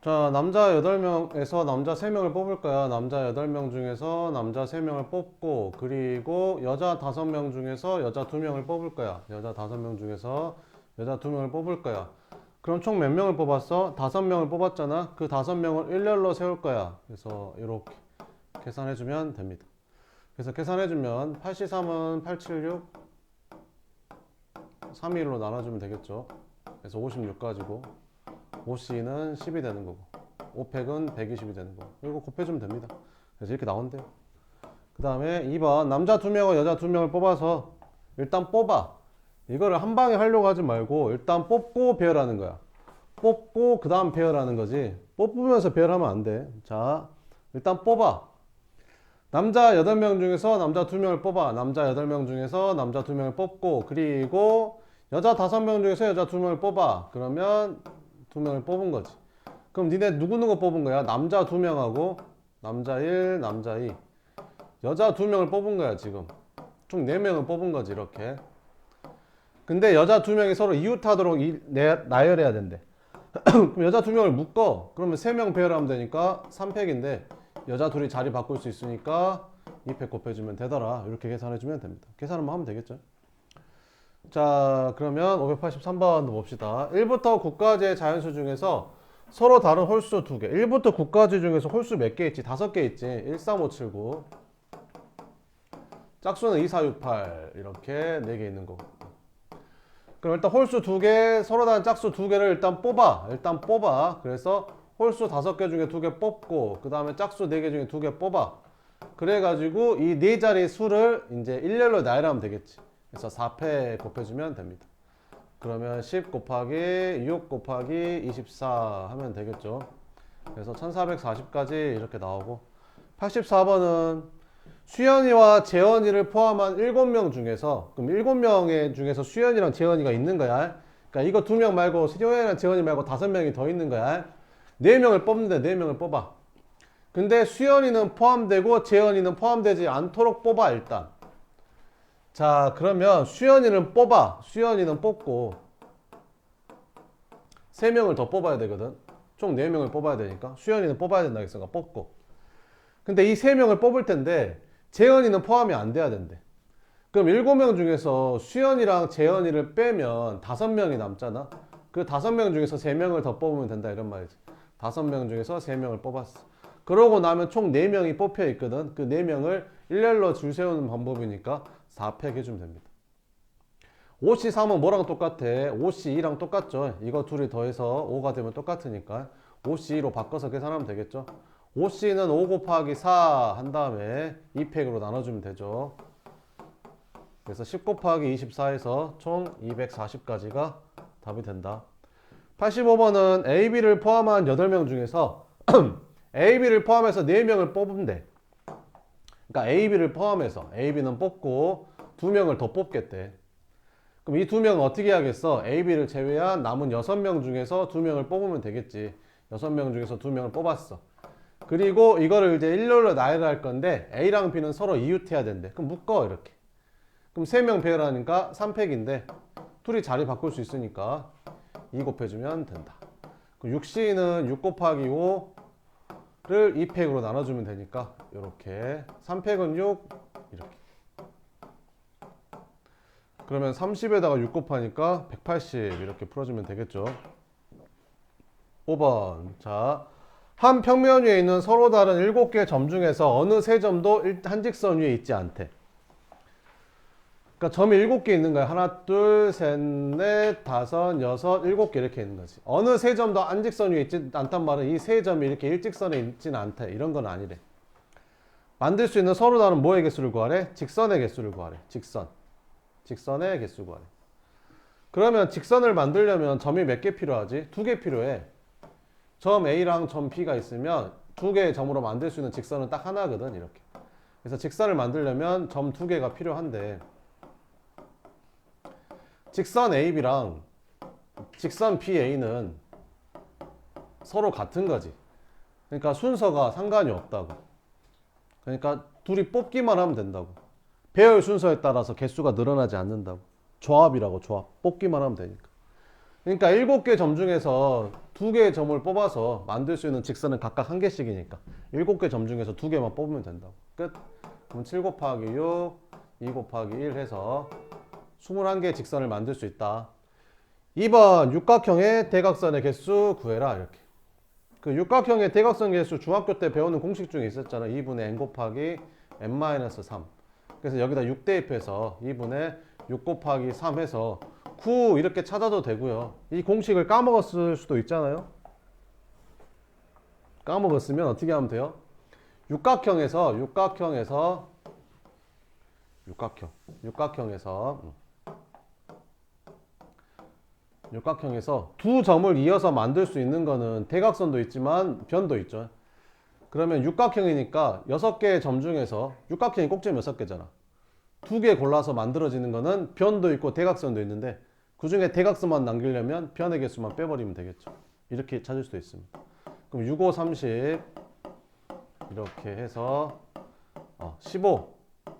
자, 남자 8명에서 남자 3명을 뽑을 거야. 남자 8명 중에서 남자 3명을 뽑고, 그리고 여자 5명 중에서 여자 2명을 뽑을 거야. 여자 5명 중에서 여자 2명을 뽑을 거야. 그럼 총 몇 명을 뽑았어? 5명을 뽑았잖아. 그 5명을 일렬로 세울 거야. 그래서 이렇게 계산해주면 됩니다. 그래서 계산해주면 8C3은 876, 3일로 나눠주면 되겠죠. 그래서 56 가지고 5C는 10이 되는 거고 5팩은 120이 되는 거고 이거 곱해주면 됩니다. 그래서 이렇게 나온대요. 그 다음에 2번 남자 2명과 여자 2명을 뽑아서 일단 뽑아. 이거를 한 방에 하려고 하지 말고 일단 뽑고 배열하는 거야. 뽑고 그 다음 배열하는 거지. 뽑으면서 배열하면 안 돼. 자, 일단 뽑아. 남자 8명 중에서 남자 2명을 뽑아. 남자 8명 중에서 남자 2명을 뽑고, 그리고 여자 5명 중에서 여자 2명을 뽑아. 그러면 2명을 뽑은 거지. 그럼 니네 누구 뽑은 거야? 남자 2명하고 남자 1, 남자 2. 여자 2명을 뽑은 거야, 지금. 총 4명을 뽑은 거지, 이렇게. 근데 여자 2명이 서로 이웃하도록 나열해야 된대. 그럼 여자 2명을 묶어. 그러면 3명 배열하면 되니까 3팩인데 여자 둘이 자리 바꿀 수 있으니까 2팩 곱해주면 되더라. 이렇게 계산해주면 됩니다. 계산만 하면 되겠죠. 자, 그러면 583번 봅시다. 1부터 9까지의 자연수 중에서 서로 다른 홀수 2개. 1부터 9까지 중에서 홀수 몇 개 있지? 5개 있지. 1, 3, 5, 7, 9. 짝수는 2, 4, 6, 8. 이렇게 4개 있는 거고. 그럼 일단 홀수 2개, 서로 다른 짝수 2개를 일단 뽑아. 그래서 홀수 5개 중에 2개 뽑고, 그 다음에 짝수 4개 중에 2개 뽑아. 그래가지고 이 4자리 수를 이제 일렬로 나열하면 되겠지. 그래서 4패 곱해주면 됩니다. 그러면 10 곱하기 6 곱하기 24 하면 되겠죠. 그래서 1440까지 이렇게 나오고, 84번은 수연이와 재현이를 포함한 7명 중에서, 그럼 7명 중에서 수연이랑 재현이가 있는 거야. 그러니까 이거 2명 말고 수연이랑 재현이 말고 5명이 더 있는 거야. 4명을 뽑는데 4명을 뽑아. 근데 수연이는 포함되고 재현이는 포함되지 않도록 뽑아, 일단. 자, 그러면 수연이는 뽑아. 수연이는 뽑고 3명을 더 뽑아야 되거든. 총 4명을 뽑아야 되니까 수연이는 뽑아야 된다 했으니까 뽑고. 근데 이 3명을 뽑을 텐데 재현이는 포함이 안 돼야 된대. 그럼 7명 중에서 수연이랑 재현이를 빼면 5명이 남잖아. 그 5명 중에서 3명을 더 뽑으면 된다, 이런 말이지. 5명 중에서 3명을 뽑았어. 그러고 나면 총 4명이 뽑혀 있거든. 그 4명을 일렬로 줄 세우는 방법이니까 4팩 해주면 됩니다. 5C3은 뭐랑 똑같아? 5C2랑 똑같죠. 이거 둘이 더해서 5가 되면 똑같으니까 5C2로 바꿔서 계산하면 되겠죠. 5C는 5 곱하기 4 한 다음에 2팩으로 나눠주면 되죠. 그래서 10 곱하기 24에서 총 240까지가 답이 된다. 85번은 AB를 포함한 8명 중에서 AB를 포함해서 4명을 뽑으면 돼. 그러니까 AB를 포함해서 AB는 뽑고 2명을 더 뽑겠대. 그럼 이 2명은 어떻게 하겠어? AB를 제외한 남은 6명 중에서 2명을 뽑으면 되겠지. 6명 중에서 2명을 뽑았어. 그리고 이거를 이제 일렬로 나열할 건데 A랑 B는 서로 이웃해야 된대. 그럼 묶어, 이렇게. 그럼 3명 배열하니까 3팩인데 둘이 자리 바꿀 수 있으니까 2 곱해주면 된다. 6C는 6 곱하기 5를 2팩으로 나눠주면 되니까 이렇게 3팩은 6 이렇게. 그러면 30에다가 6 곱하니까 180 이렇게 풀어주면 되겠죠. 5번. 자, 한 평면 위에 있는 서로 다른 7개의 점 중에서 어느 3점도 한 직선 위에 있지 않대. 그러니까 점이 7개 있는 거야. 하나, 둘, 셋, 넷, 다섯, 여섯, 7개 이렇게 있는 거지. 어느 3점도 한 직선 위에 있지 않단 말은 이 3점이 이렇게 일직선에 있지는 않대. 이런 건 아니래. 만들 수 있는 서로 다른 뭐의 개수를 구하래? 직선의 개수를 구하래. 직선의 개수 구하래. 그러면 직선을 만들려면 점이 몇 개 필요하지? 2개 필요해. 점 A랑 점 B가 있으면 2개의 점으로 만들 수 있는 직선은 딱 하나거든, 이렇게. 그래서 직선을 만들려면 점 2개가 필요한데, 직선 AB랑 직선 BA는 서로 같은 거지. 그러니까 순서가 상관이 없다고. 그러니까 둘이 뽑기만 하면 된다고. 배열 순서에 따라서 개수가 늘어나지 않는다고. 조합이라고, 조합. 뽑기만 하면 되니까. 그러니까 7개 점 중에서 2개의 점을 뽑아서 만들 수 있는 직선은 각각 1개씩이니까 7개 점 중에서 2개만 뽑으면 된다고. 끝. 그럼 7 곱하기 6, 2 곱하기 1 해서 21개의 직선을 만들 수 있다. 2번 육각형의 대각선의 개수 구해라. 이렇게. 그 육각형의 대각선 개수 중학교 때 배우는 공식 중에 있었잖아. 2분의 n 곱하기 n-3. 그래서 여기다 6 대입해서 2분의 6 곱하기 3 해서 9 이렇게 찾아도 되고요. 이 공식을 까먹었을 수도 있잖아요. 까먹었으면 어떻게 하면 돼요? 육각형에서 두 점을 이어서 만들 수 있는 거는 대각선도 있지만 변도 있죠. 그러면 육각형이니까 6개의 점 중에서 육각형이 꼭지점 6개잖아. 2개 골라서 만들어지는 거는 변도 있고 대각선도 있는데 그 중에 대각선만 남기려면 변의 개수만 빼버리면 되겠죠. 이렇게 찾을 수도 있습니다. 그럼 6, 5, 30 이렇게 해서 15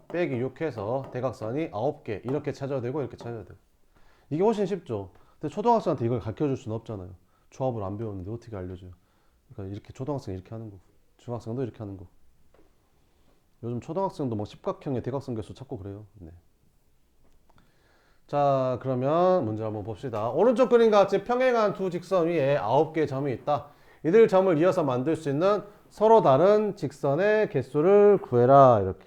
빼기 6 해서 대각선이 9개 이렇게 찾아야 되고 이렇게 찾아야 되고. 이게 훨씬 쉽죠. 근데 초등학생한테 이걸 가르쳐줄 수는 없잖아요. 조합을 안 배웠는데 어떻게 알려줘요. 그러니까 이렇게 초등학생이 이렇게 하는 거고 중학생도 이렇게 하는 거고. 요즘 초등학생도 뭐 십각형의 대각선 개수 찾고 그래요. 네. 자, 그러면 문제 한번 봅시다. 오른쪽 그림과 같이 평행한 두 직선 위에 9개의 점이 있다. 이들 점을 이어서 만들 수 있는 서로 다른 직선의 개수를 구해라. 이렇게.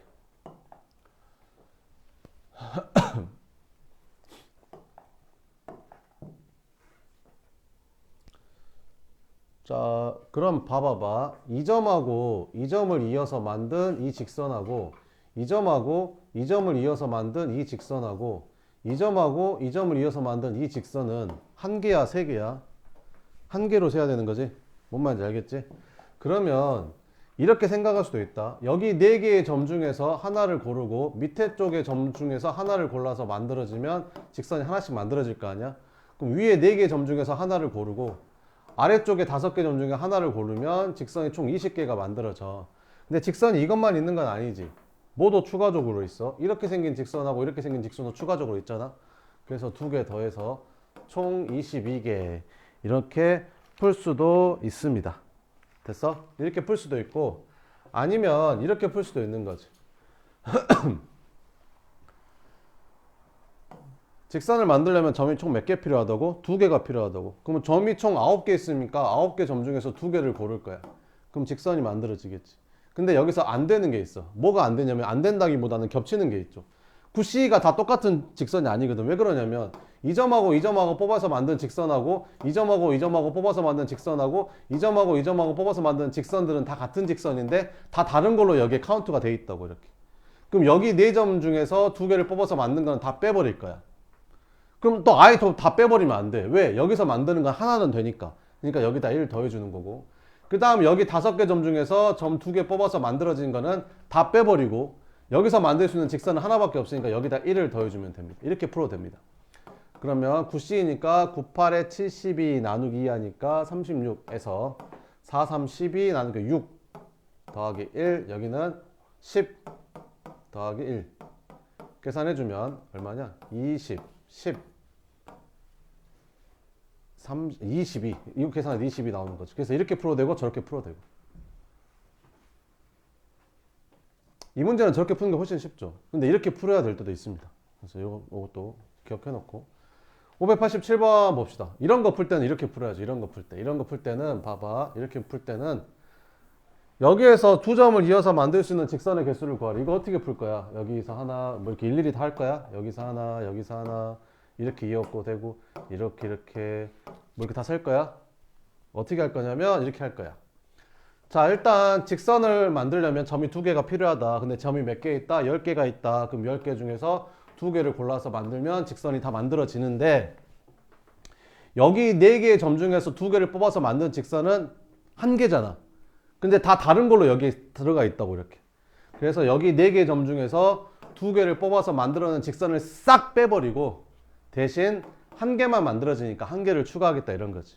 자, 그럼 봐봐봐. 이 점하고 이 점을 이어서 만든 이 직선하고 이 점하고 이 점을 이어서 만든 이 직선하고 이 점하고 이 점을 이어서 만든 이 직선은 한 개야, 세 개야? 한 개로 세야 되는 거지? 뭔 말인지 알겠지? 그러면 이렇게 생각할 수도 있다. 여기 네 개의 점 중에서 하나를 고르고 밑에 쪽의 점 중에서 하나를 골라서 만들어지면 직선이 하나씩 만들어질 거 아니야? 그럼 위에 네 개의 점 중에서 하나를 고르고 아래쪽에 5개 점 중에 하나를 고르면 직선이 총 20개가 만들어져. 근데 직선이 이것만 있는 건 아니지. 뭐도 추가적으로 있어. 이렇게 생긴 직선하고 이렇게 생긴 직선도 추가적으로 있잖아. 그래서 2개 더해서 총 22개 이렇게 풀 수도 있습니다. 됐어? 이렇게 풀 수도 있고 아니면 이렇게 풀 수도 있는 거지. 직선을 만들려면 점이 총 몇 개 필요하다고? 2개가 필요하다고. 그러면 점이 총 9개 있으니까 9개 점 중에서 2개를 고를 거야. 그럼 직선이 만들어지겠지. 근데 여기서 안 되는 게 있어. 뭐가 안 되냐면 안 된다기보다는 겹치는 게 있죠. 9C가 다 똑같은 직선이 아니거든. 왜 그러냐면 이 점하고 이 점하고 뽑아서 만든 직선하고 이 점하고 이 점하고 뽑아서 만든 직선하고 이 점하고 이 점하고 뽑아서 만든 직선들은 다 같은 직선인데 다 다른 걸로 여기에 카운트가 돼 있다고 이렇게. 그럼 여기 4점 중에서 2개를 뽑아서 만든 건 다 빼버릴 거야. 그럼 또 아예 다 빼버리면 안 돼. 왜? 여기서 만드는 건 하나는 되니까. 그러니까 여기다 1 더해주는 거고. 그 다음 여기 5개 점 중에서 점 2개 뽑아서 만들어진 거는 다 빼버리고 여기서 만들 수 있는 직선은 하나밖에 없으니까 여기다 1을 더해주면 됩니다. 이렇게 풀어도 됩니다. 그러면 9C니까 98에 72 나누기 2 하니까 36에서 4, 3, 12 나누기 6 더하기 1 여기는 10 더하기 1 계산해주면 얼마냐? 20 10 3, 22 이거 계산해도 20이 나오는 거죠. 그래서 이렇게 풀어도 되고 저렇게 풀어도 되고. 이 문제는 저렇게 푸는 게 훨씬 쉽죠. 근데 이렇게 풀어야 될 때도 있습니다. 그래서 이것도 기억해 놓고 587번 봅시다. 이런 거 풀 때는 이렇게 풀어야지. 이런 거 풀 때는 봐봐. 이렇게 풀 때는 여기에서 두 점을 이어서 만들 수 있는 직선의 개수를 구하라. 이거 어떻게 풀 거야? 여기서 하나 뭐 이렇게 일일이 다 할 거야? 여기서 하나 여기서 하나 이렇게 이었고 되고 이렇게 뭐 이렇게 다 셀 거야? 어떻게 할 거냐면 이렇게 할 거야. 자, 일단 직선을 만들려면 점이 2개가 필요하다. 근데 점이 몇 개 있다? 10개가 있다. 그럼 10개 중에서 2개를 골라서 만들면 직선이 다 만들어지는데 여기 4개의 점 중에서 2개를 뽑아서 만든 직선은 1개잖아. 근데 다 다른 걸로 여기 들어가 있다고 이렇게. 그래서 여기 4개의 점 중에서 2개를 뽑아서 만들어낸 직선을 싹 빼버리고 대신 1개만 만들어지니까 1개를 추가하겠다 이런 거지.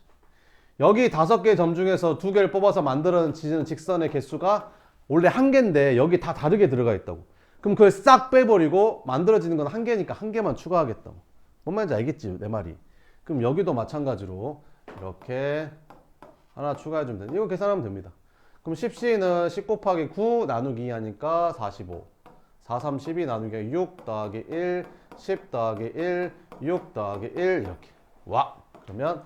여기 5개의 점 중에서 2개를 뽑아서 만들어지는 직선의 개수가 원래 1개인데 여기 다 다르게 들어가 있다고. 그럼 그걸 싹 빼버리고 만들어지는 건 1개니까 1개만 추가하겠다고. 뭔 말인지 알겠지 내 말이. 그럼 여기도 마찬가지로 이렇게 하나 추가해주면 돼. 이거 계산하면 됩니다. 그럼 10C는 10 곱하기 9 나누기 2 하니까 45. 4, 3, 12 나누기 6 더하기 1, 10 더하기 1, 6 더하기 1 이렇게. 와! 그러면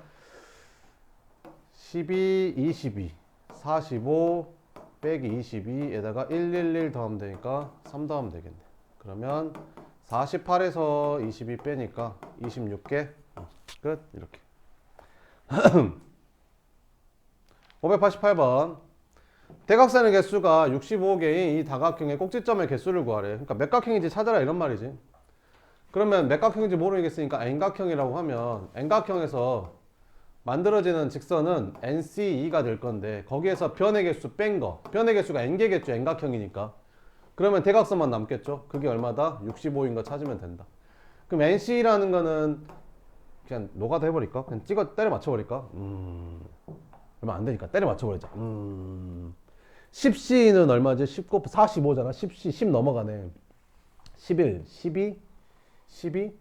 12, 22, 45 빼기 22에다가 111 더하면 되니까 3 더하면 되겠네. 그러면 48에서 22 빼니까 26개. 끝. 이렇게. 588번. 대각선의 개수가 65개인 이 다각형의 꼭지점의 개수를 구하래. 그러니까 몇 각형인지 찾아라 이런 말이지. 그러면 몇 각형인지 모르겠으니까 N각형이라고 하면 N각형에서 만들어지는 직선은 NC2가 될 건데 거기에서 변의 개수 뺀 거. 변의 개수가 N개겠죠. N각형이니까. 그러면 대각선만 남겠죠. 그게 얼마다? 65인 거 찾으면 된다. 그럼 NC라는 거는 그냥 노가다 해버릴까? 그냥 때려 맞춰버릴까? 얼마 안 되니까 때려 맞춰버리자. 10C는 얼마지? 10 곱 45잖아. 10C 10 넘어가네. 11, 12, 12,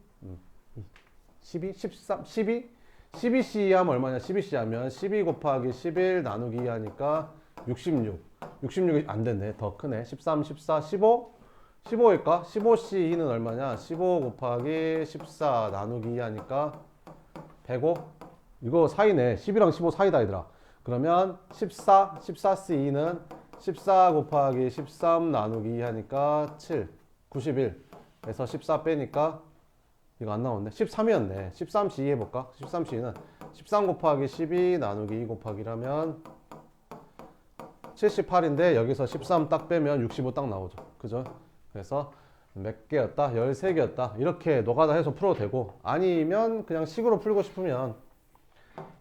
12, 13, 12, 12C 하면 얼마냐? 12C 하면 12 곱하기 11 나누기 2 하니까 66. 66이 안 됐네. 더 크네. 13, 14, 15. 15일까? 15C는 얼마냐? 15 곱하기 14 나누기 2 하니까 105. 이거 사이네. 10이랑 15 사이다 얘들아. 그러면 14, 14C2는 14 곱하기 13 나누기 2 하니까 7, 91에서 14 빼니까 이거 안 나오네. 13이었네. 13C 해볼까? 13C는 13 곱하기 12 나누기 2 곱하기라면 78인데 여기서 13 딱 빼면 65 딱 나오죠. 그죠? 그래서 몇 개였다? 13개였다. 이렇게 노가다 해서 풀어도 되고 아니면 그냥 식으로 풀고 싶으면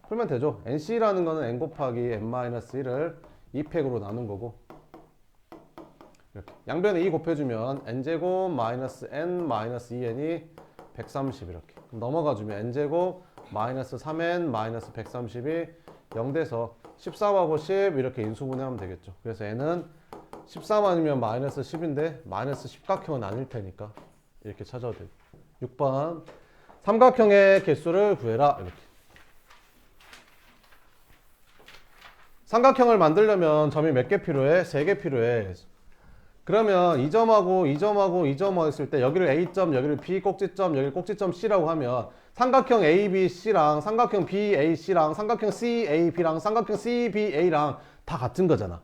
풀면 되죠. NC라는 거는 N 곱하기 N-1을 2팩으로 나눈 거고 이렇게 양변에 2 곱해주면 N제곱 마이너스 N 마이너스 2N이 130 이렇게 넘어가주면 N제곱 마이너스 3N 마이너스 130이 0돼서 13하고 10 이렇게 인수분해하면 되겠죠. 그래서 N은 13 아니면 마이너스 10인데 마이너스 10각형은 아닐 테니까 이렇게 찾아도 돼요. 6번 삼각형의 개수를 구해라 이렇게. 삼각형을 만들려면 점이 몇 개 필요해? 3개 필요해. 그러면 이 점하고 이 점하고 이 점하고 있을 때 여기를 A점, 여기를 B 꼭지점, 여기를 꼭지점 C라고 하면 삼각형 ABC랑 삼각형 BAC랑 삼각형 CAB랑 삼각형 CBA랑 다 같은 거잖아.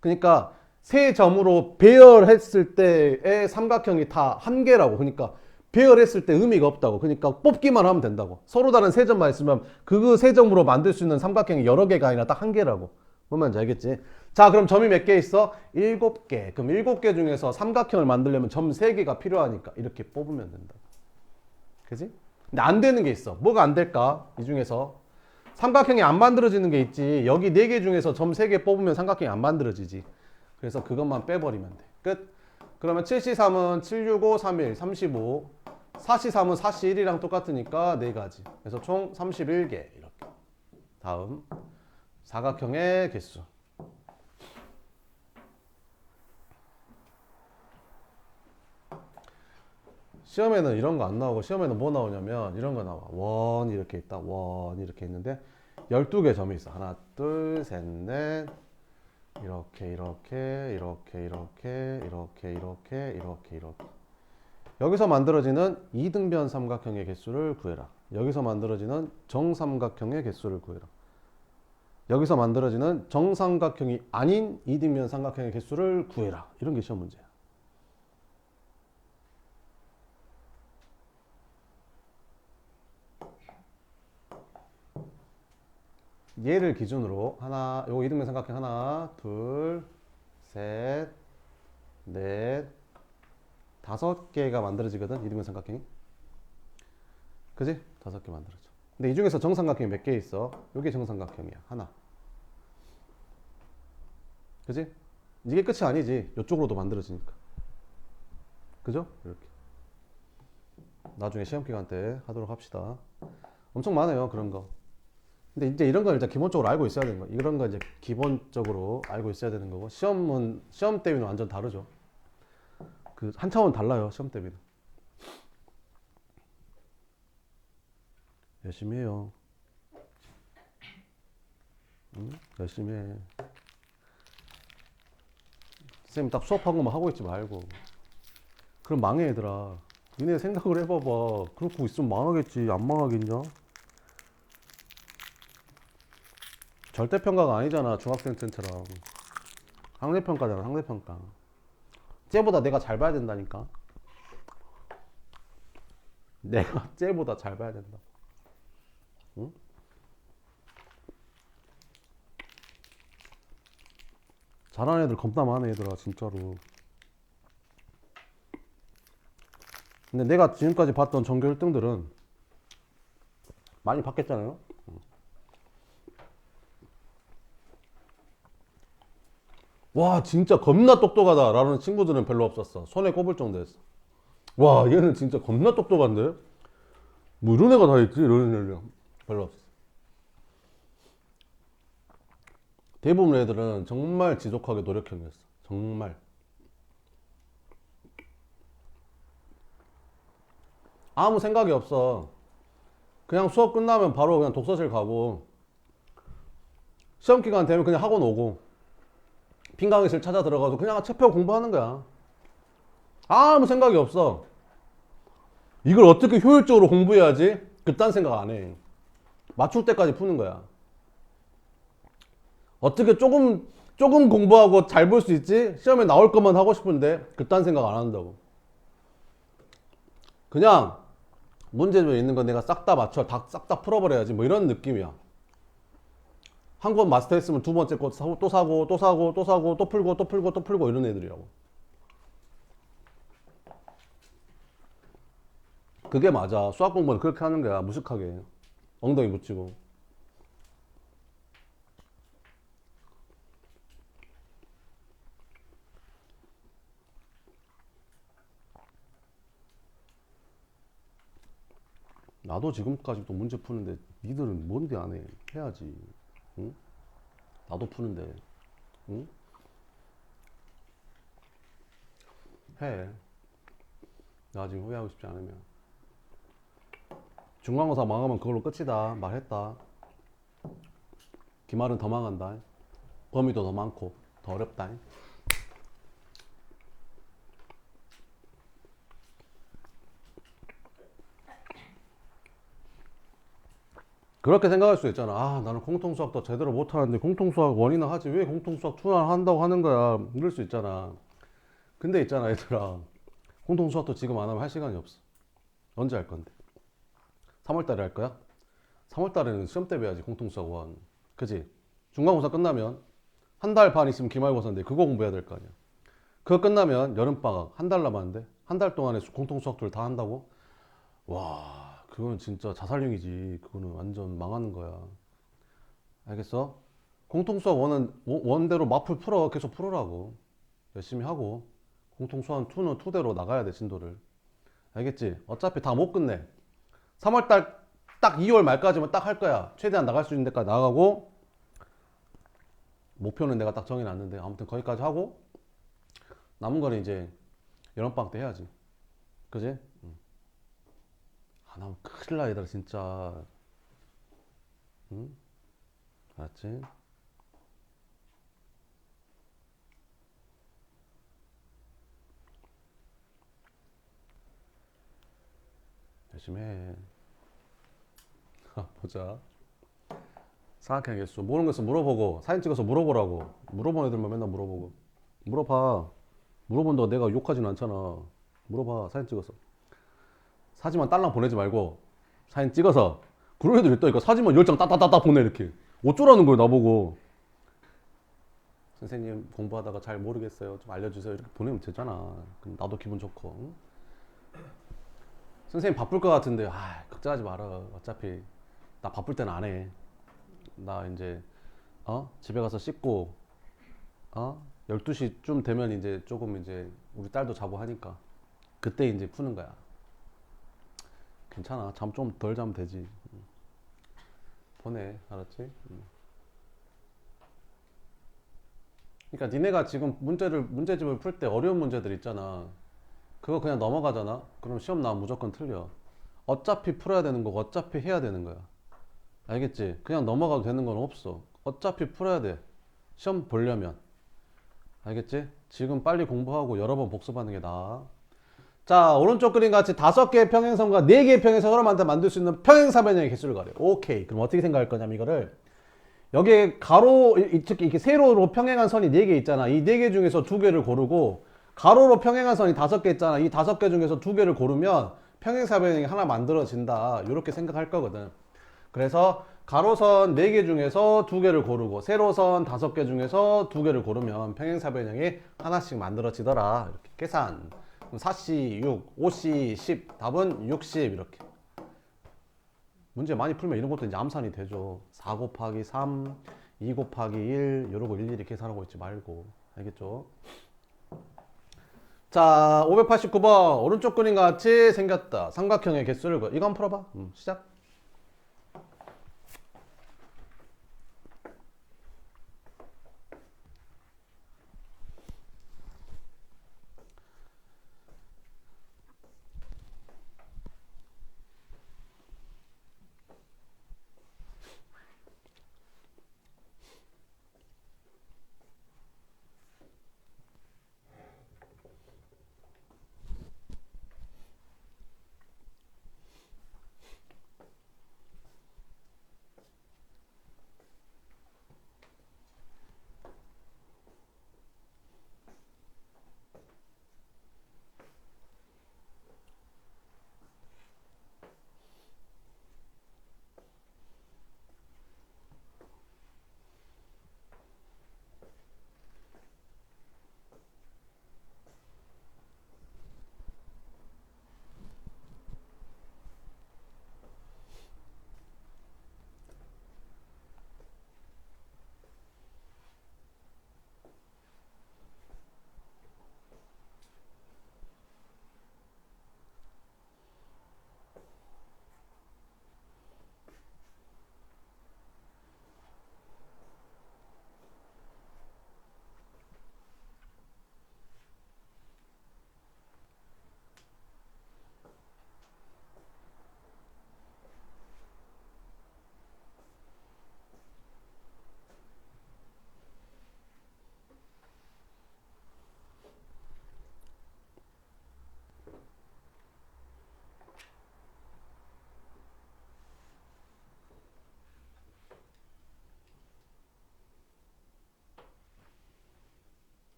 그러니까 세 점으로 배열했을 때의 삼각형이 다 한 개라고. 그러니까 배열했을 때 의미가 없다고. 그러니까 뽑기만 하면 된다고. 서로 다른 세 점만 있으면 그 세 점으로 만들 수 있는 삼각형이 여러 개가 아니라 딱 한 개라고. 뭔 말인지 알겠지? 자, 그럼 점이 몇 개 있어? 7개. 그럼 7개 중에서 삼각형을 만들려면 점 3개가 필요하니까 이렇게 뽑으면 된다. 그지? 근데 안 되는 게 있어. 뭐가 안 될까? 이 중에서 삼각형이 안 만들어지는 게 있지. 여기 4개 중에서 점 3개 뽑으면 삼각형이 안 만들어지지. 그래서 그것만 빼버리면 돼. 끝. 그러면 7C3은 765, 31, 35. 4C3은 4C1이랑 똑같으니까 4가지. 그래서 총 31개. 이렇게. 다음 사각형의 개수. 시험에는 이런 거 안 나오고 시험에는 뭐 나오냐면 이런 거 나와. 원 이렇게 있다. 원 이렇게 있는데 12개 점이 있어. 하나, 둘, 셋, 넷. 이렇게 이렇게 이렇게 이렇게 이렇게 이렇게 이렇게 이렇게. 여기서 만들어지는 이등변 삼각형의 개수를 구해라. 여기서 만들어지는 정삼각형의 개수를 구해라. 여기서 만들어지는 정삼각형이 아닌 이등변 삼각형의 개수를 구해라. 이런 게 시험 문제야. 얘를 기준으로 하나, 요거 이등변 삼각형 하나, 둘, 셋, 넷, 5개가 만들어지거든. 이등변 삼각형이. 그지? 5개 만들어져. 근데 이 중에서 정삼각형이 몇 개 있어? 요게 정삼각형이야. 하나. 그지? 이게 끝이 아니지. 요쪽으로도 만들어지니까. 그죠? 이렇게. 나중에 시험 기간 때 하도록 합시다. 엄청 많아요. 그런 거. 근데 이제 이런 건 일단 기본적으로 알고 있어야 되는 거. 이런 거 이제 기본적으로 알고 있어야 되는 거고. 시험 대비는 완전 다르죠. 그 한 차원 달라요. 시험 대비는. 열심히 해요. 응? 열심히 해. 쌤 딱 수업한 것만 하고 있지 말고. 그럼 망해 얘들아. 니네 생각을 해봐봐. 그렇고 있으면 망하겠지. 안 망하겠냐? 절대평가가 아니잖아. 중학생 때처럼. 상대평가잖아. 상대평가. 쟤보다 내가 잘 봐야 된다니까. 내가 쟤보다 잘 봐야 된다. 응? 잘하는 애들 겁나 많아 얘들아 진짜로. 근데 내가 지금까지 봤던 전교 1등들은 많이 봤겠잖아요. 와 진짜 겁나 똑똑하다 라는 친구들은 별로 없었어. 손에 꼽을 정도였어. 와 얘는 진짜 겁나 똑똑한데? 뭐 이런 애가 다 있지? 이런 애들 별로 없었어. 대부분 애들은 정말 지독하게 노력형이었어. 정말 아무 생각이 없어. 그냥 수업 끝나면 바로 그냥 독서실 가고 시험 기간 되면 그냥 학원 오고 빈강의실 찾아 들어가서 그냥 책 펴고 공부하는 거야. 아무 생각이 없어. 이걸 어떻게 효율적으로 공부해야지? 그딴 생각 안 해. 맞출 때까지 푸는 거야. 어떻게 조금 공부하고 잘 볼 수 있지? 시험에 나올 것만 하고 싶은데 그딴 생각 안 한다고. 그냥 문제집에 있는 거 내가 싹 다 맞춰 싹 다 풀어버려야지 뭐 이런 느낌이야. 한 권 마스터했으면 두 번째 거 또 사고 또 사고 또 사고 또 풀고 또 풀고 또 풀고 이런 애들이라고. 그게 맞아. 수학 공부는 그렇게 하는 거야. 무식하게 엉덩이 붙이고. 나도 지금까지도 문제 푸는데 니들은 뭔데 안 해? 해야지. 응? 나도 푸는데. 응? 해. 나 지금 후회하고 싶지 않으면. 중간고사 망하면 그걸로 끝이다. 말했다. 기말은 더 망한다. 범위도 더 많고 더 어렵다. 그렇게 생각할 수 있잖아. 아, 나는 공통수학도 제대로 못하는데 공통수학 원이나 하지 왜 공통수학 투나 한다고 하는 거야. 이럴 수 있잖아. 근데 있잖아 얘들아. 공통수학도 지금 안 하면 할 시간이 없어. 언제 할 건데? 3월 달에 할 거야? 3월 달에는 시험 때 배워야지 공통수학 원. 그지? 중간고사 끝나면 한 달 반 있으면 기말고사인데 그거 공부해야 될 거 아니야. 그거 끝나면 여름방학 한 달 남았는데 한 달 동안에 공통수학들 다 한다고? 와, 그거는 진짜 자살령이지. 그거는 완전 망하는 거야. 알겠어? 공통수학 원은 원대로 마풀 풀어. 계속 풀으라고. 열심히 하고. 공통수학 2는 2대로 나가야 돼, 진도를. 알겠지? 어차피 다 못 끝내. 3월달 딱 2월 말까지만 딱 할 거야. 최대한 나갈 수 있는 데까지 나가고, 목표는 내가 딱 정해놨는데, 아무튼 거기까지 하고, 남은 거는 이제 여름방학 때 해야지. 그지? 아, 나 큰일 나, 얘들아, 진짜. 응? 알았지? 열심히 해. 보자. 사각형 개수. 모르는 거 있으면 물어보고, 사진 찍어서 물어보라고. 물어본 애들만 맨날 물어보고. 물어봐. 물어본다고 내가 욕하진 않잖아. 물어봐. 사진 찍어서. 사진만 딸랑 보내지 말고, 사진 찍어서. 그런 애들 있다니까. 사진만 10장 따따따따 보내, 이렇게. 어쩌라는 거야, 나보고. 선생님, 공부하다가 잘 모르겠어요. 좀 알려주세요. 이렇게 보내면 되잖아. 그럼 나도 기분 좋고. 응? 선생님 바쁠 것 같은데, 아, 걱정하지 마라. 어차피, 나 바쁠 때는 안 해. 나 이제, 집에 가서 씻고, 12시쯤 되면 이제 조금 이제 우리 딸도 자고 하니까 그때 이제 푸는 거야. 괜찮아. 잠 좀 덜 자면 되지. 보내. 알았지? 그러니까 니네가 지금 문제집을 풀 때 어려운 문제들 있잖아. 그거 그냥 넘어가잖아. 그럼 시험 나오면 무조건 틀려. 어차피 풀어야 되는 거고 어차피 해야 되는 거야. 알겠지? 그냥 넘어가도 되는 건 없어. 어차피 풀어야 돼. 시험 보려면. 알겠지? 지금 빨리 공부하고 여러 번 복습하는 게 나아. 자, 오른쪽 그림 같이 5개의 평행선과 4개의 평행선으로 만들 수 있는 평행사변형의 개수를 구하래. 오케이. 그럼 어떻게 생각할 거냐면 이거를 여기에 가로, 특히 이렇게 세로로 평행한 선이 4개 있잖아. 이 4개 중에서 2개를 고르고 가로로 평행한 선이 5개 있잖아. 이 5개 중에서 2개를 고르면 평행사변형이 하나 만들어진다. 이렇게 생각할 거거든. 그래서 가로선 4개 중에서 2개를 고르고 세로선 5개 중에서 2개를 고르면 평행사변형이 하나씩 만들어지더라. 이렇게 계산. 4C 6, 5C 10, 답은 60 이렇게. 문제 많이 풀면 이런 것도 이제 암산이 되죠. 4 곱하기 3, 2 곱하기 1 이러고 일일이 계산하고 있지 말고. 알겠죠? 자, 589번 오른쪽 그림 같이 생겼다. 삼각형의 개수를 이거 한번 풀어봐. 시작.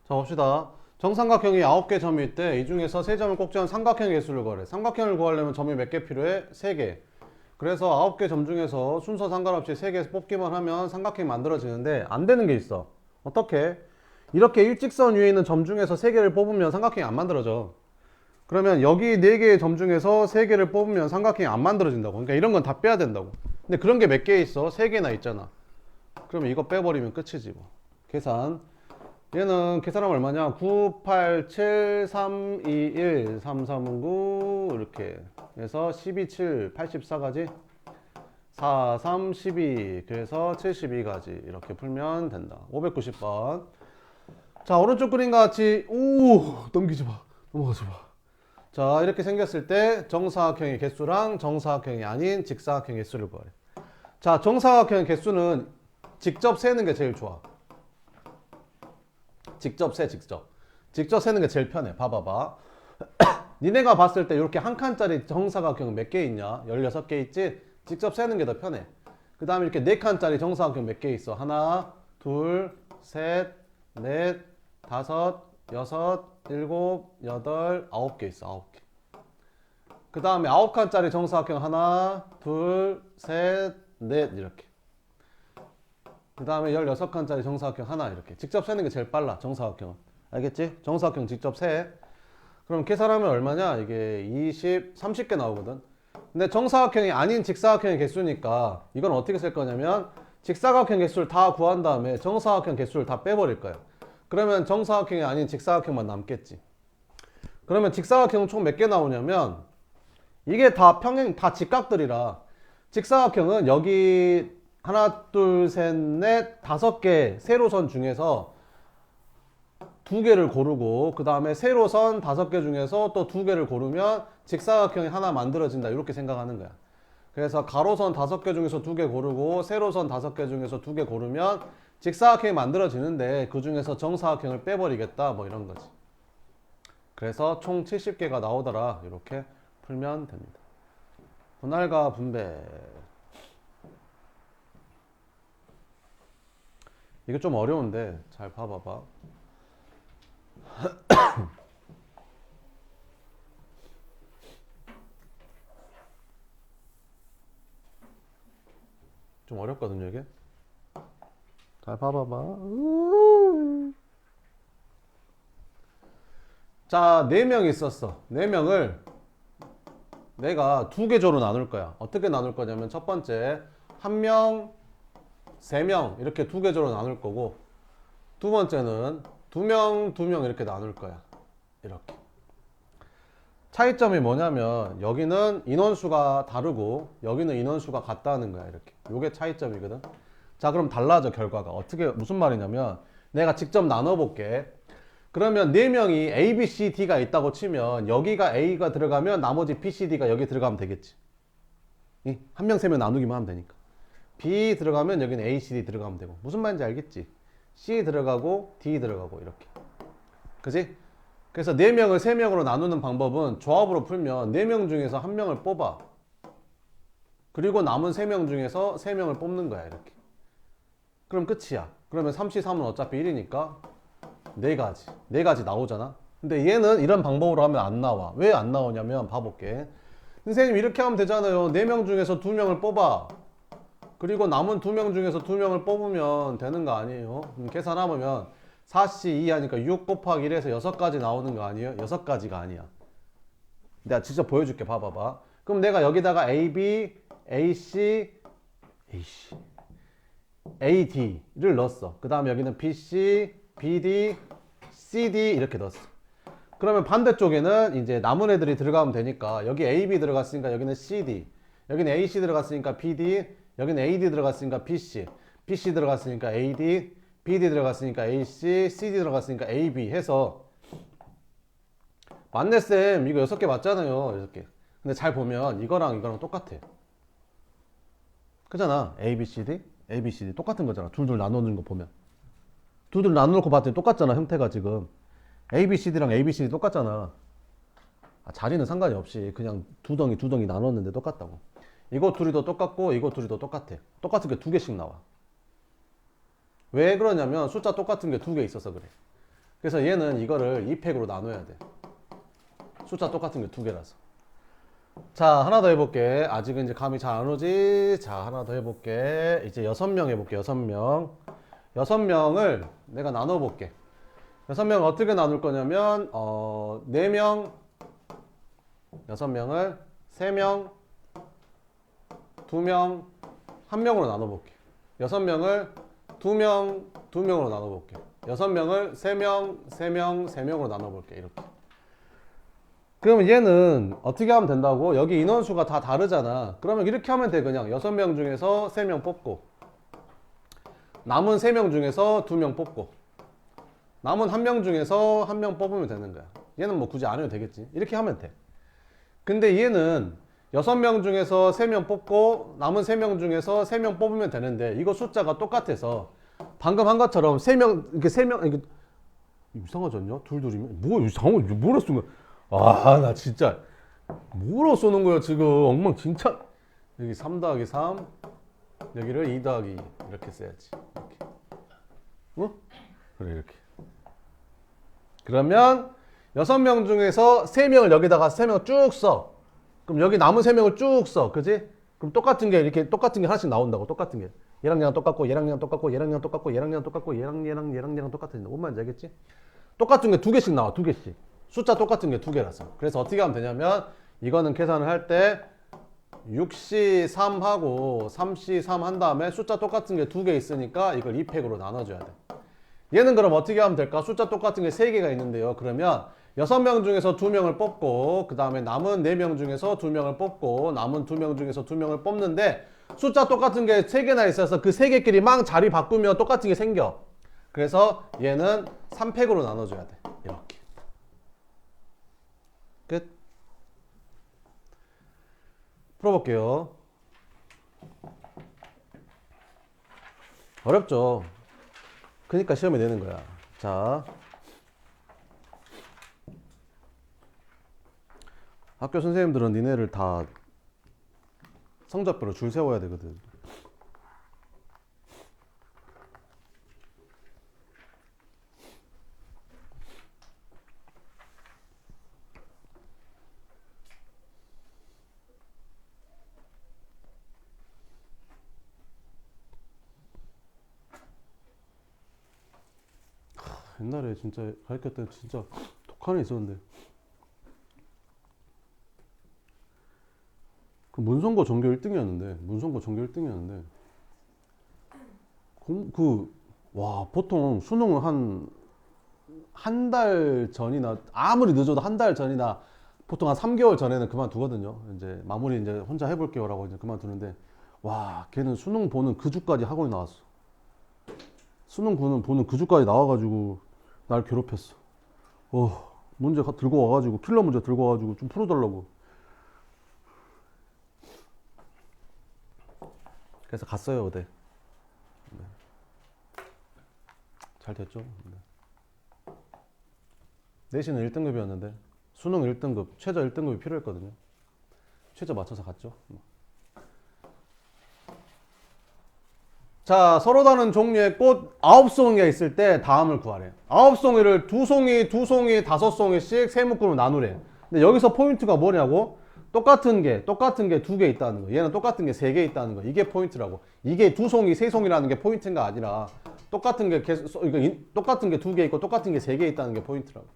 자, 봅시다. 정삼각형이 9개 점이 있대. 이 중에서 3점을 꼭 지은 삼각형의 개수를 구하래. 삼각형을 구하려면 점이 몇 개 필요해? 3개. 그래서 9개 점 중에서 순서 상관없이 3개 뽑기만 하면 삼각형이 만들어지는데 안 되는 게 있어. 어떻게? 이렇게 일직선 위에 있는 점 중에서 3개를 뽑으면 삼각형이 안 만들어져. 그러면 여기 4개의 점 중에서 3개를 뽑으면 삼각형이 안 만들어진다고. 그러니까 이런 건 다 빼야 된다고. 근데 그런 게 몇 개 있어? 3개나 있잖아. 그러면 이거 빼버리면 끝이지 뭐. 계산. 얘는 계산하면 얼마냐? 9, 8, 7, 3, 2, 1, 3, 3, 9 이렇게 해서 12, 7, 84가지 4, 3, 12 그래서 72가지 이렇게 풀면 된다. 590번. 자, 오른쪽 그림과 같이 넘기지 마. 넘어가지 마. 자, 이렇게 생겼을 때 정사각형의 개수랑 정사각형이 아닌 직사각형의 개수를 구하래. 자, 정사각형의 개수는 직접 세는 게 제일 좋아. 직접 세, 직접 세는 게 제일 편해. 봐봐봐. 니네가 봤을 때 이렇게 한 칸짜리 정사각형 몇 개 있냐? 16개 있지? 직접 세는 게 더 편해. 그 다음에 이렇게 4칸짜리 정사각형 몇 개 있어? 하나, 둘, 셋, 넷, 다섯, 여섯, 일곱, 여덟, 9개 있어. 9개. 그 다음에 9칸짜리 정사각형 하나, 둘, 셋, 넷 이렇게. 그 다음에 16칸짜리 정사각형 하나 이렇게. 직접 세는 게 제일 빨라. 정사각형은. 알겠지? 정사각형 직접 세. 그럼 계산하면 얼마냐? 이게 20, 30개 나오거든. 근데 정사각형이 아닌 직사각형의 개수니까 이건 어떻게 쓸 거냐면 직사각형 개수를 다 구한 다음에 정사각형 개수를 다 빼버릴 거야. 그러면 정사각형이 아닌 직사각형만 남겠지. 그러면 직사각형은 총 몇 개 나오냐면 이게 다 평행 다 직각들이라 직사각형은 여기 하나 둘 셋 넷 다섯 개 세로선 중에서 두 개를 고르고 그 다음에 세로선 다섯 개 중에서 또 두 개를 고르면 직사각형이 하나 만들어진다 이렇게 생각하는 거야. 그래서 가로선 다섯 개 중에서 두 개 고르고 세로선 다섯 개 중에서 두 개 고르면 직사각형이 만들어지는데 그 중에서 정사각형을 빼버리겠다 뭐 이런 거지. 그래서 총 70개가 나오더라 이렇게 풀면 됩니다. 분할과 분배 이게 좀 어려운데 잘 봐봐봐. 좀 어렵거든요 이게. 잘 봐봐봐. 자, 4명 있었어. 4명을 내가 두 개조로 나눌 거야. 어떻게 나눌 거냐면 첫 번째 1명, 3명 이렇게 두 개조로 나눌 거고 두 번째는 2명, 2명 이렇게 나눌 거야. 이렇게. 차이점이 뭐냐면 여기는 인원수가 다르고 여기는 인원수가 같다는 거야. 이렇게. 요게 차이점이거든. 자, 그럼 달라져 결과가. 어떻게 무슨 말이냐면 내가 직접 나눠 볼게. 그러면 4명이 A, B, C, D가 있다고 치면 여기가 A가 들어가면 나머지 B, C, D가 여기 들어가면 되겠지. 한 명, 3명 나누기만 하면 되니까. B 들어가면 여기는 A, C, D 들어가면 되고. 무슨 말인지 알겠지? C 들어가고 D 들어가고 이렇게. 그지? 그래서 4명을 3명으로 나누는 방법은 조합으로 풀면 4명 중에서 1명을 뽑아. 그리고 남은 3명 중에서 3명을 뽑는 거야 이렇게. 그럼 끝이야. 그러면 3C3은 어차피 1이니까 4가지 나오잖아. 근데 얘는 이런 방법으로 하면 안 나와. 왜 안 나오냐면 봐볼게. 선생님 이렇게 하면 되잖아요. 4명 중에서 2명을 뽑아. 그리고 남은 2명 중에서 2명을 뽑으면 되는 거 아니에요? 계산하면 4C2 하니까 6 곱하기 1에서 6가지 나오는 거 아니에요? 6가지가 아니야. 내가 직접 보여줄게. 봐봐봐. 그럼 내가 여기다가 AB, AC, AD를 넣었어. 그 다음에 여기는 BC, BD, CD 이렇게 넣었어. 그러면 반대쪽에는 이제 남은 애들이 들어가면 되니까 여기 AB 들어갔으니까 여기는 CD, 여기는 AC 들어갔으니까 BD, 여기는 AD 들어갔으니까 BC, BC 들어갔으니까 AD, BD 들어갔으니까 AC, CD 들어갔으니까 AB 해서 맞네 쌤 이거 6개 맞잖아요 6개. 근데 잘 보면 이거랑 이거랑 똑같아. 그잖아. ABCD, ABCD 똑같은 거잖아. 둘둘 나누는 거 보면 둘둘 나눠놓고 봤더니 똑같잖아. 형태가 지금 ABCD랑 ABCD 똑같잖아. 자리는 상관이 없이 그냥 두 덩이 나눴는데 똑같다고. 이거 둘이도 똑같고 이거 둘이도 똑같아. 똑같은 게 2개씩 나와. 왜 그러냐면 숫자 똑같은 게 2개 있어서 그래. 그래서 얘는 이거를 2팩으로 나눠야 돼. 숫자 똑같은 게 2개라서. 자, 하나 더 해볼게. 아직은 이제 감이 잘 안 오지. 자, 하나 더 해볼게. 이제 6명 해볼게. 6명. 6명을 내가 나눠볼게. 6명을 어떻게 나눌 거냐면 4명 6명을 3명 2명 1명으로 나눠볼게. 6명을 2명 2명으로 나눠볼게. 6명을 3명 3명 3명으로 나눠볼게. 이렇게. 그러면 얘는 어떻게 하면 된다고? 여기 인원수가 다 다르잖아. 그러면 이렇게 하면 돼. 그냥 6명 중에서 3명 뽑고 남은 3명 중에서 2명 뽑고 남은 1명 중에서 1명 뽑으면 되는 거야. 얘는 뭐 굳이 안 해도 되겠지. 이렇게 하면 돼. 근데 얘는 6명 중에서 3명 뽑고 남은 3명 중에서 3명 뽑으면 되는데 이거 숫자가 똑같아서 방금 한 것처럼 3명 이렇게 3명 이게 이상하지 않냐? 둘이면 뭐 이상한 뭐라 쓴 거야? 아, 나 진짜 뭐라 써놓은 거야 지금. 엉망진창. 여기 3 더하기 3 여기를 2 더하기 2 이렇게 써야지. 이렇게. 어? 그래 이렇게. 그러면 6명 중에서 3명을 여기다가 3명을 쭉 써. 그럼 여기 남은 3명을 쭉 써. 그지? 그럼 똑같은 게 이렇게 똑같은 게 하나씩 나온다고. 똑같은 게. 얘랑 똑같고 얘랑 똑같고 얘랑 똑같고 얘랑 똑같고 얘랑 똑같은 뭔 말인지 알겠지? 똑같은 게 2개씩 나와. 2개씩. 숫자 똑같은 게 2개라서. 그래서 어떻게 하면 되냐면 이거는 계산을 할 때 6C3 하고 3C3 한 다음에 숫자 똑같은 게 2개 있으니까 이걸 2팩으로 나눠줘야 돼. 얘는 그럼 어떻게 하면 될까? 숫자 똑같은 게 3개가 있는데요. 그러면 6명 중에서 2명을 뽑고 그 다음에 남은 4명 중에서 2명을 뽑고 남은 2명 중에서 2명을 뽑는데 숫자 똑같은 게 3개나 있어서 그 3개끼리 막 자리 바꾸면 똑같은 게 생겨. 그래서 얘는 3팩으로 나눠줘야 돼. 이렇게. 끝. 풀어볼게요. 어렵죠. 그러니까 시험에 내는 거야. 자, 학교 선생님들은 니네를 다 성적표로 줄 세워야 되거든. 옛날에 진짜 가르칠 때 진짜 독한 애 있었는데 그 문성고 전교 1등이었는데 와 보통 수능은 한 달 전이나 아무리 늦어도 한 달 전이나 보통 한 3개월 전에는 그만두거든요. 이제 마무리 이제 혼자 해볼게요라고 이제 그만두는데 와 걔는 수능 보는 그 주까지 학원에 나왔어. 수능 보는 그 주까지 나와가지고 날 괴롭혔어. 문제 들고 와가지고 킬러 문제 들고 와가지고 좀 풀어달라고. 그래서 갔어요 어제. 네. 잘 됐죠. 네. 내신은 1등급이었는데 수능 1등급 최저 1등급이 필요했거든요. 최저 맞춰서 갔죠. 자, 서로 다른 종류의 꽃 9송이가 있을 때 다음을 구하래. 9송이를 2송이, 2송이, 5송이씩 세 묶음으로 나누래. 근데 여기서 포인트가 뭐냐고? 똑같은 게 2개 있다는 거. 얘는 똑같은 게 3개 있다는 거. 이게 포인트라고. 이게 2송이, 3송이라는 게 포인트가 아니라 똑같은 게 똑같은 게 2개 있고 똑같은 게 3개 있다는 게 포인트라고.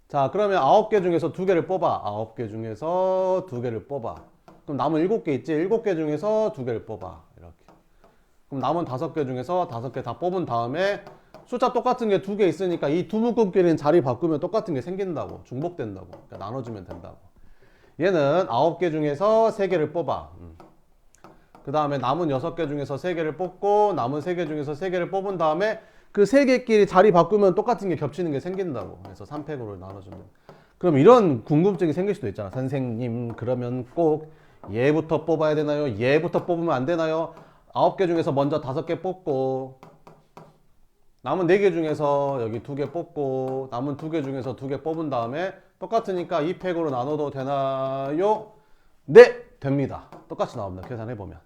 자, 그러면 9개 중에서 2개를 뽑아. 9개 중에서 2개를 뽑아. 그럼 남은 7개 있지? 7개 중에서 2개를 뽑아. 이렇게. 그럼 남은 5개 중에서 5개 다 뽑은 다음에 숫자 똑같은 게 2개 있으니까 이 두 묶음끼리는 자리 바꾸면 똑같은 게 생긴다고. 중복된다고. 그러니까 나눠주면 된다고. 얘는 9개 중에서 3개를 뽑아. 그 다음에 남은 6개 중에서 3개를 뽑고 남은 3개 중에서 3개를 뽑은 다음에 그 3개끼리 자리 바꾸면 똑같은 게 겹치는 게 생긴다고. 그래서 3팩으로 나눠주면. 그럼 이런 궁금증이 생길 수도 있잖아. 선생님, 그러면 꼭 얘부터 뽑아야 되나요? 얘부터 뽑으면 안 되나요? 9개 중에서 먼저 5개 뽑고 남은 4개 중에서 여기 2개 뽑고 남은 2개 중에서 2개 뽑은 다음에 똑같으니까 2팩으로 나눠도 되나요? 네! 됩니다. 똑같이 나옵니다. 계산해보면.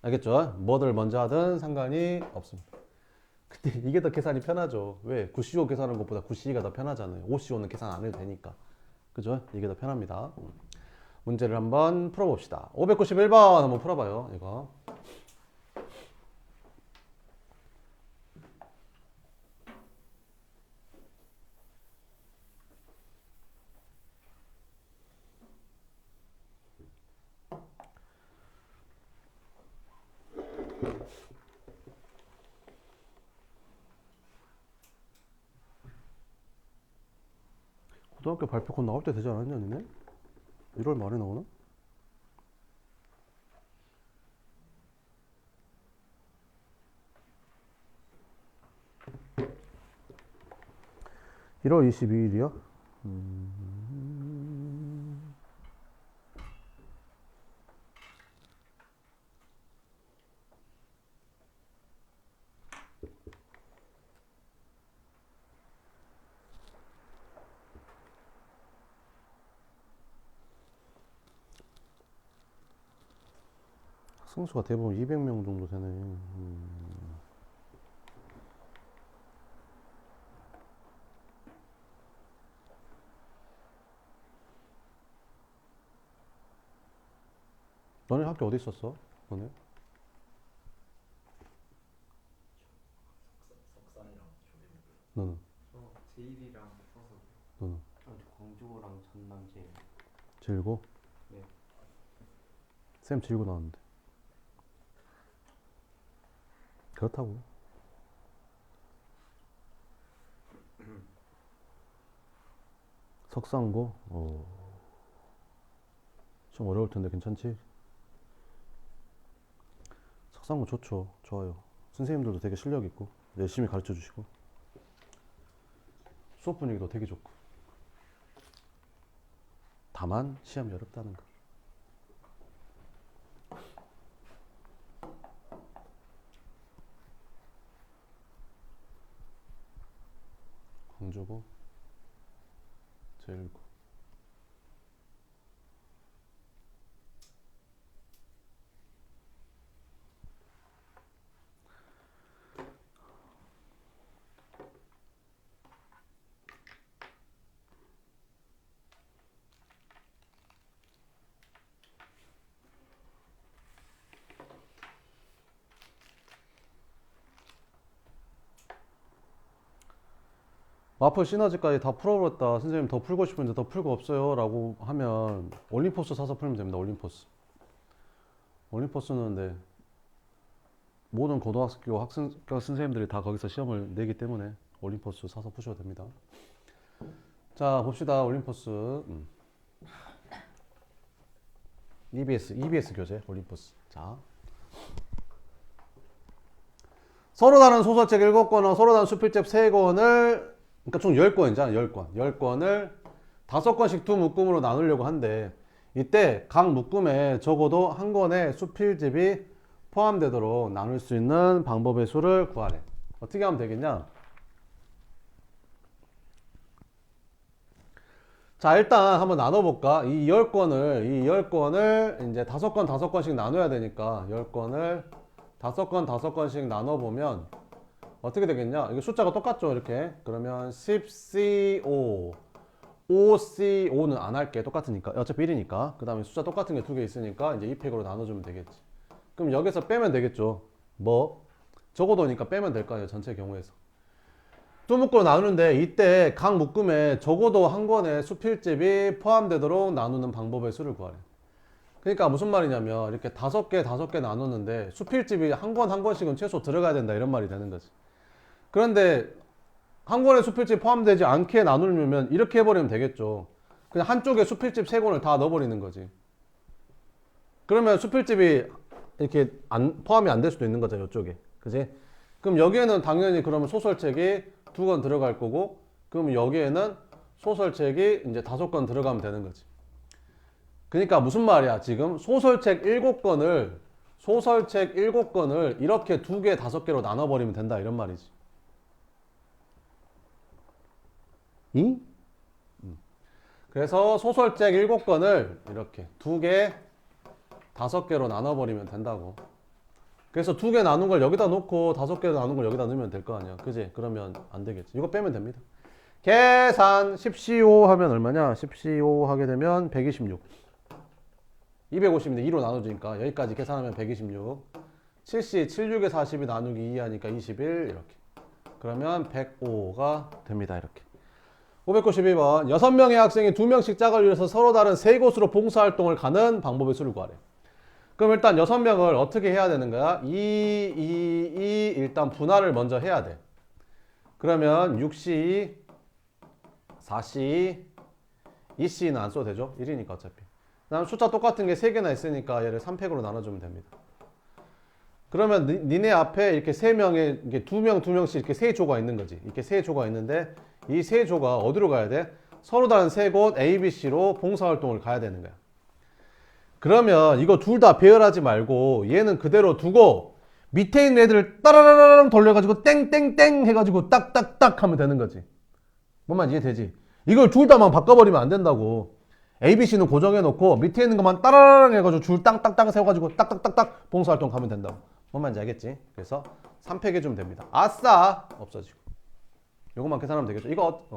알겠죠? 뭐를 먼저 하든 상관이 없습니다. 근데 이게 더 계산이 편하죠. 왜? 9CO 계산하는 것보다 9CE가 더 편하잖아요. 5CO는 계산 안 해도 되니까. 그죠? 이게 더 편합니다. 문제를 한번 풀어봅시다. 591번 한번 풀어봐요. 이거. 고등학교 발표 곧 나올 때 되지 않았냐, 니네? 1월 말에 나오나? (1월 22일이야) 학생수가 대부분 200명 정도 되네. 너네 학교 어디 있었어? 너네? 석산이랑 조개물. 너는? 저 제일이랑 서서. 너는? 광주랑 전남 제일. 질고? 네. 쌤 질고 나왔는데. 그렇다고. 석상고. 좀 어려울 텐데 괜찮지? 석상고 좋죠. 좋아요. 선생님들도 되게 실력 있고 열심히 가르쳐 주시고 수업 분위기도 되게 좋고. 다만 시험이 어렵다는 거. 광주고 제일고. 마플 시너지까지 다 풀어버렸다. 선생님 더 풀고 싶은데 더 풀고 없어요. 라고 하면 올림포스 사서 풀면 됩니다. 올림포스. 올림포스는 네, 모든 고등학교 학생과 선생님들이 다 거기서 시험을 내기 때문에 올림포스 사서 푸셔도 됩니다. 자, 봅시다. 올림포스. EBS 교재 올림포스. 자, 서로 다른 소설책 7권과 서로 다른 수필집 3권을, 그러니까 총 10권이잖아. 10권을 5권씩 두 묶음으로 나누려고 한데, 이때 각 묶음에 적어도 한 권의 수필집이 포함되도록 나눌 수 있는 방법의 수를 구하래. 어떻게 하면 되겠냐? 자, 일단 한번 나눠볼까? 이 10권을 이제 5권씩 나눠야 되니까 10권을 5권씩 나눠보면 어떻게 되겠냐? 이게 숫자가 똑같죠? 이렇게. 그러면 10CO, 5CO 는 안 할게. 똑같으니까. 어차피 1이니까. 그 다음에 숫자 똑같은 게 2개 있으니까 이제 2팩으로 나눠주면 되겠지. 그럼 여기서 빼면 되겠죠. 뭐? 적어도니까 빼면 될 거 아니에요. 전체 경우에서. 두 묶음으로 나누는데 이때 각 묶음에 적어도 한 권의 수필집이 포함되도록 나누는 방법의 수를 구하래. 그러니까 무슨 말이냐면 이렇게 5개 나누는데 수필집이 한 권씩은 최소 들어가야 된다 이런 말이 되는 거지. 그런데 한 권의 수필집 포함되지 않게 나누려면 이렇게 해버리면 되겠죠. 그냥 한쪽에 수필집 3권을 다 넣어버리는 거지. 그러면 수필집이 이렇게 포함이 안 될 수도 있는 거죠. 이쪽에. 그지? 그럼 여기에는 당연히 그러면 소설책이 2권 들어갈 거고, 그럼 여기에는 소설책이 이제 5권 들어가면 되는 거지. 그러니까 무슨 말이야? 지금 소설책 7권을 이렇게 2개, 5개로 나눠버리면 된다 이런 말이지. 이? 그래서 소설책 7권을 이렇게 2개, 5개로 나눠버리면 된다고. 그래서 2개 나눈 걸 여기다 놓고 5개 나눈 걸 여기다 넣으면 될 거 아니야. 그지? 그러면 안 되겠지. 이거 빼면 됩니다. 계산 10CO 하면 얼마냐? 10CO 하게 되면 126. 250인데 2로 나눠주니까 여기까지 계산하면 126. 70, 76에 40이 나누기 2 하니까 21 이렇게. 그러면 105가 됩니다. 이렇게. 592번. 6명의 학생이 2명씩 짝을 이뤄서 서로 다른 3곳으로 봉사활동을 가는 방법의 수를 구하래. 그럼 일단 6명을 어떻게 해야 되는 거야? 2 일단 분할을 먼저 해야 돼. 그러면 6C, 4C, 2C는 안 써도 되죠? 1이니까 어차피. 그 다음 숫자 똑같은 게 3개나 있으니까 얘를 3팩으로 나눠주면 됩니다. 그러면 니네 앞에 이렇게 3명의, 이게 2명씩 이렇게 3조가 있는 거지. 이렇게 3조가 있는데 이 3조가 어디로 가야 돼? 서로 다른 3곳 A, B, C로 봉사활동을 가야 되는 거야. 그러면 이거 둘 다 배열하지 말고 얘는 그대로 두고 밑에 있는 애들을 따라라랑 돌려가지고 땡땡땡 해가지고 딱딱딱 하면 되는 거지. 뭔 말인지 이해되지? 이걸 둘 다만 바꿔버리면 안 된다고. A, B, C는 고정해놓고 밑에 있는 것만 따라라랑 해가지고 줄 땅땅땅 세워가지고 딱딱딱딱 봉사활동 가면 된다고. 뭔 말인지 알겠지? 그래서 3팩 해주면 됩니다. 아싸! 없어지고. 요것만 계산하면 되겠죠? 이거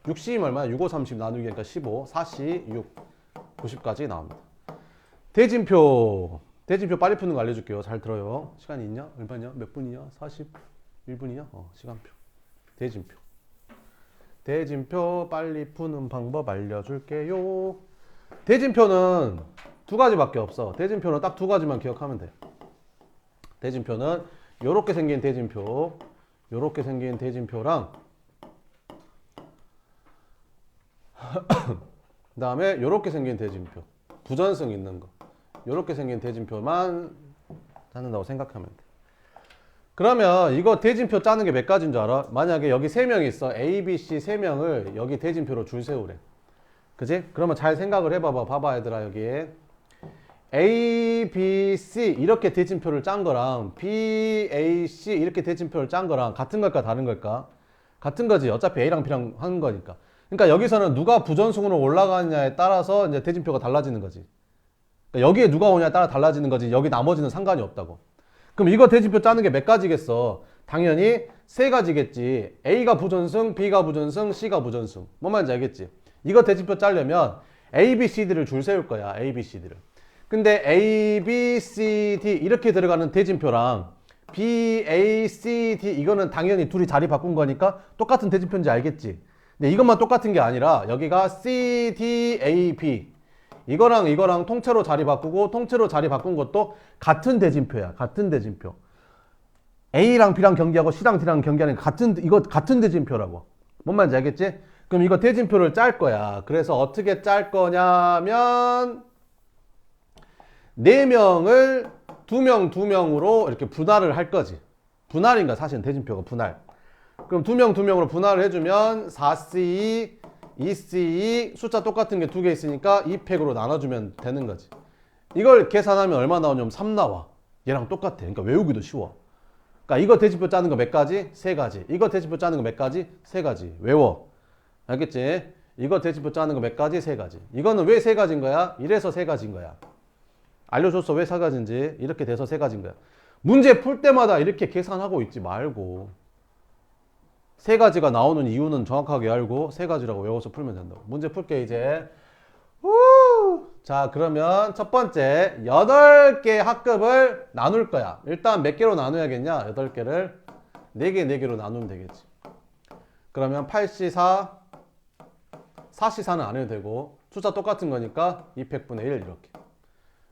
60이면 얼마야? 65, 30 나누기 하니까 15, 40, 6, 90까지 나옵니다. 대진표 빨리 푸는 거 알려줄게요. 잘 들어요. 시간이 있냐? 얼마냐? 몇 분이냐? 41분이냐? 시간표. 대진표 빨리 푸는 방법 알려줄게요. 대진표는 2가지밖에 없어. 대진표는 딱 2가지만 기억하면 돼. 대진표는 요렇게 생긴 대진표랑 그 다음에 이렇게 생긴 대진표, 부전승 있는 거, 이렇게 생긴 대진표만 찾는다고 생각하면 돼. 그러면 이거 대진표 짜는 게 몇 가지인 줄 알아? 만약에 여기 3명이 있어. A, B, C 3명을 여기 대진표로 줄 세우래. 그지? 그러면 잘 생각을 해봐봐. 봐봐 얘들아, 여기에 A, B, C 이렇게 대진표를 짠 거랑 B, A, C 이렇게 대진표를 짠 거랑 같은 걸까 다른 걸까? 같은 거지. 어차피 A랑 B랑 하는 거니까. 그러니까 여기서는 누가 부전승으로 올라가느냐에 따라서 이제 대진표가 달라지는 거지. 그러니까 여기에 누가 오냐에 따라 달라지는 거지. 여기 나머지는 상관이 없다고. 그럼 이거 대진표 짜는 게 몇 가지겠어? 당연히 3가지겠지. A가 부전승, B가 부전승, C가 부전승. 뭔 말인지 알겠지? 이거 대진표 짜려면 A, B, C, D를 줄 세울 거야. A, B, C, D를. 근데 A, B, C, D 이렇게 들어가는 대진표랑 B, A, C, D 이거는 당연히 둘이 자리 바꾼 거니까 똑같은 대진표인지 알겠지? 근데 이것만 똑같은 게 아니라 여기가 C, D, A, B 이거랑 통째로 자리 바꾸고 통째로 자리 바꾼 것도 같은 대진표야. 같은 대진표. A랑 B랑 경기하고 C랑 D랑 경기하는 이거 같은 대진표라고. 뭔 말인지 알겠지? 그럼 이거 대진표를 짤 거야. 그래서 어떻게 짤 거냐면 4명을 2명 2명으로 이렇게 분할을 할 거지. 분할인가 사실은 대진표가 분할. 그럼 2명 2명으로 분할을 해주면 4C 2C 숫자 똑같은 게 2개 있으니까 2팩으로 나눠주면 되는 거지. 이걸 계산하면 얼마 나오냐면 3 나와. 얘랑 똑같아. 그러니까 외우기도 쉬워. 그러니까 이거 대진표 짜는 거 몇 가지? 3가지. 이거 대진표 짜는 거 몇 가지? 3가지. 외워. 알겠지? 이거 대진표 짜는 거 몇 가지? 3가지. 이거는 왜 3가지인 거야? 이래서 3가지인 거야. 알려줬어. 왜 4가지인지. 이렇게 돼서 3가지인 거야. 문제 풀 때마다 이렇게 계산하고 있지 말고 3가지가 나오는 이유는 정확하게 알고 3가지라고 외워서 풀면 된다고. 문제 풀게 이제. 자, 그러면 첫 번째 8개 학급을 나눌 거야. 일단 몇 개로 나눠야겠냐? 8개를 4개 4개로 나누면 되겠지. 그러면 8C4 4C4는 안 해도 되고 숫자 똑같은 거니까 2팩분의 1 이렇게.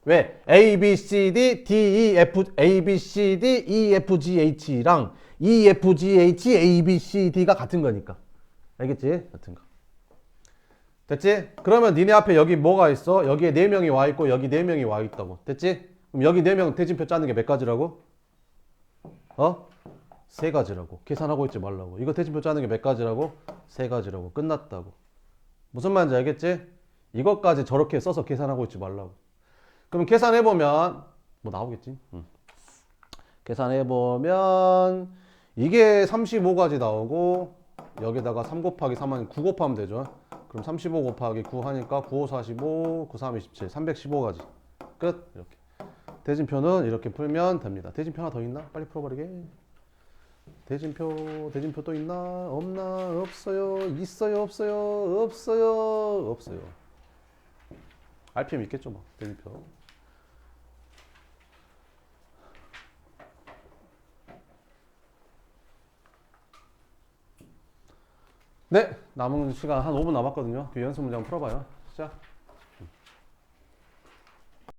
왜? A, B, C, D, D, E, F, A, B, C, D, E, F, G, H랑 E, F, G, H, A, B, C, D가 같은 거니까. 알겠지? 같은 거. 됐지? 그러면 니네 앞에 여기 뭐가 있어? 여기에 4명이 와 있고 여기 4명이 와 있다고. 됐지? 그럼 여기 4명 대진표 짜는 게 몇 가지라고? 3가지라고. 계산하고 있지 말라고. 이거 대진표 짜는 게 몇 가지라고? 3가지라고. 끝났다고. 무슨 말인지 알겠지? 이것까지 저렇게 써서 계산하고 있지 말라고. 그럼 계산해보면 뭐 나오겠지? 계산해보면 이게 35가지 나오고 여기다가 3 곱하기 3 하면 9 곱하면 되죠. 그럼 35 곱하기 9 하니까 9, 5, 45, 9, 3, 27, 315가지. 끝. 이렇게. 대진표는 이렇게 풀면 됩니다. 대진표 하나 더 있나? 빨리 풀어버리게. 대진표 또 있나? 없나? 없어요. 있어요? 없어요? 없어요? 없어요. RPM 있겠죠 뭐. 대진표. 네, 남은 시간 한 5분 남았거든요. 뒤에 연습 문제 한번 풀어봐요. 시작.